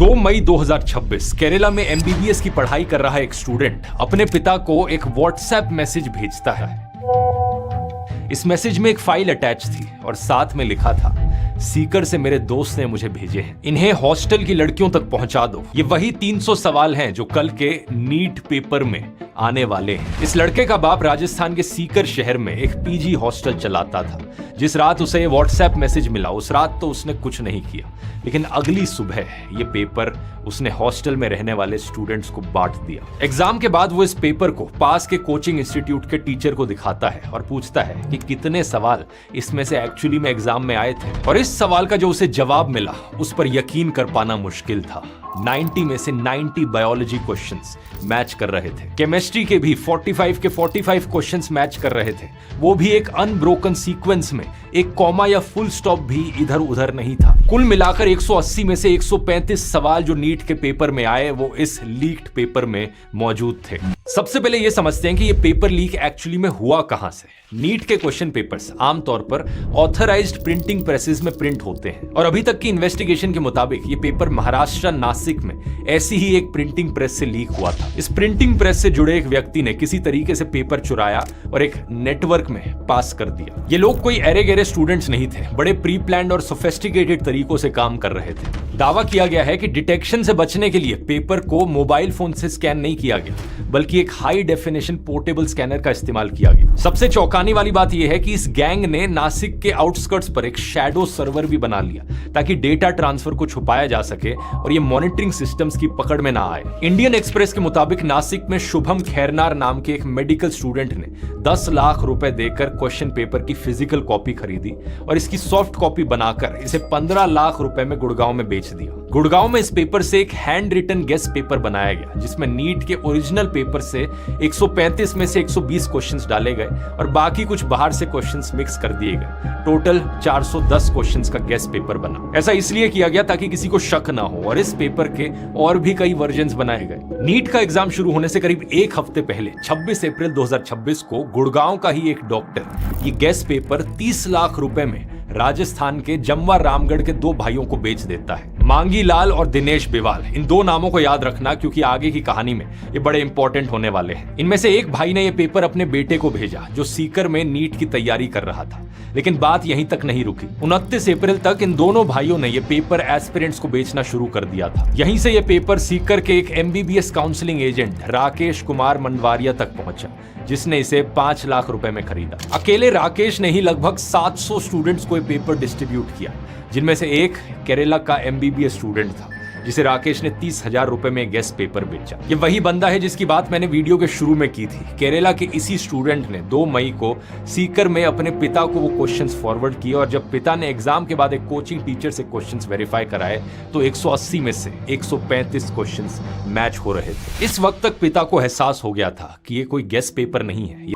2 मई 2026 केरला में एमबीबीएस की पढ़ाई कर रहा एक स्टूडेंट अपने पिता को एक व्हाट्सएप मैसेज भेजता है। इस मैसेज में एक फाइल अटैच थी और साथ में लिखा था, सीकर से मेरे दोस्त ने मुझे भेजे हैं, इन्हें हॉस्टल की लड़कियों तक पहुंचा दो। ये वही 300 सवाल हैं जो कल के नीट पेपर में आने वाले हैं। इस लड़के का बाप राजस्थान के सीकर शहर में एक पीजी हॉस्टल चलाता था। जिस रात उसे व्हाट्सएप मैसेज मिला उस रात तो उसने कुछ नहीं किया, लेकिन अगली सुबह ये पेपर उसने हॉस्टल में रहने वाले स्टूडेंट्स को बांट दिया। एग्जाम के बाद वो इस पेपर को पास के कोचिंग इंस्टीट्यूट के टीचर को दिखाता है और पूछता है कि कितने सवाल इसमें से एक्चुअली में एग्जाम में आए थे। और इस सवाल का जो उसे जवाब मिला उस पर यकीन कर पाना मुश्किल था। 90 में से 90 बायोलॉजी क्वेश्चंस मैच कर रहे थे। केमिस्ट्री के भी 45 के 45 क्वेश्चंस मैच कर रहे थे, वो भी एक अनब्रोकन सीक्वेंस में। एक कॉमा या फुल स्टॉप भी इधर उधर नहीं था। कुल मिलाकर 180 में से 135 सवाल जो नीट के पेपर में आए वो इस लीक्ड पेपर में मौजूद थे। सबसे पहले ये समझते हैं कि ये पेपर लीक एक्चुअली में हुआ कहां से। नीट के क्वेश्चन पेपर्स आमतौर पर ऑथराइज्ड प्रिंटिंग प्रेसेस में प्रिंट होते हैं और अभी तक की इन्वेस्टिगेशन के मुताबिक ये पेपर महाराष्ट्र नासिक में ऐसी ही एक प्रिंटिंग प्रेस से लीक हुआ था। इस प्रिंटिंग प्रेस से जुड़े एक व्यक्ति ने किसी तरीके से पेपर चुराया और एक नेटवर्क में पास कर दिया। ये लोग कोई अरे गहरे स्टूडेंट्स नहीं थे, बड़े प्री प्लान्ड और सोफिस्टिकेटेड तरीकों से काम कर रहे थे। दावा किया गया है कि डिटेक्शन से बचने के लिए पेपर को मोबाइल फोन से स्कैन नहीं किया गया, बल्कि एक हाई डेफिनेशन पोर्टेबल स्कैनर का इस्तेमाल किया गया। सबसे चौंकाने वाली बात यह है कि इस गैंग ने नासिक के आउटस्कर्ट्स पर एक शैडो सर्वर भी बना लिया ताकि डेटा ट्रांसफर को छुपाया जा सके और ये मॉनिटरिंग सिस्टम्स की पकड़ में ना आए। इंडियन एक्सप्रेस के मुताबिक नासिक में शुभम खैरनार नाम के एक मेडिकल स्टूडेंट ने 10 लाख रुपए देकर क्वेश्चन पेपर की फिजिकल कॉपी खरीदी और इसकी सॉफ्ट कॉपी बनाकर इसे 15 लाख रुपए में गुड़गांव में बेच दिया। गुड़गांव में इस पेपर से एक हैंड रिटन गेस पेपर बनाया गया जिसमें नीट के ओरिजिनल पेपर से 135 में से 120 क्वेश्चंस डाले गए और बाकी कुछ बाहर से क्वेश्चंस मिक्स कर दिए गए। टोटल 410 क्वेश्चंस का गेस पेपर बना। ऐसा इसलिए किया गया ताकि किसी को शक ना हो और इस पेपर के और भी कई वर्जन्स बनाए गए। नीट का एग्जाम शुरू होने से करीब एक हफ्ते पहले 26 अप्रैल 2026 को गुड़गांव का ही एक डॉक्टर ये गेस पेपर 30 लाख रुपए में राजस्थान के जमवा रामगढ़ के 2 भाइयों को बेच देता है, मांगी लाल और दिनेश बिवाल। इन 2 नामों को याद रखना क्योंकि आगे की कहानी में ये बड़े इंपॉर्टेंट होने वाले हैं। इनमें से एक भाई ने ये पेपर अपने बेटे को भेजा जो सीकर में नीट की तैयारी कर रहा था, लेकिन बात यहीं तक नहीं रुकी। 29 अप्रैल तक इन दोनों भाइयों ने ये पेपर एस्पिरेंट्स को बेचना शुरू कर दिया था। यहीं से ये पेपर सीकर के एक MBBS counselling agent Rakesh Kumar Mandwaria तक पहुंचा, जिसने इसे 5 लाख रुपए में खरीदा। अकेले राकेश ने ही लगभग 700 स्टूडेंट्स को पेपर डिस्ट्रीब्यूट किया, जिनमें से एक केरला का एमबीबीएस स्टूडेंट था जिसे राकेश ने 30,000 रुपए में गेस पेपर बेचा। ये वही बंदा है जिसकी बात मैंने वीडियो के शुरू में की थी। केरला के इसी स्टूडेंट ने 2 मई को सीकर में अपने पिता को वो क्वेश्चंस फॉरवर्ड किए और जब पिता ने एग्जाम के बाद एक कोचिंग टीचर से क्वेश्चंस वेरीफाई कराए तो 180 में से 135 क्वेश्चंस मैच हो रहे थे। इस वक्त तक पिता को एहसास हो गया था कि ये कोई गेस पेपर नहीं है,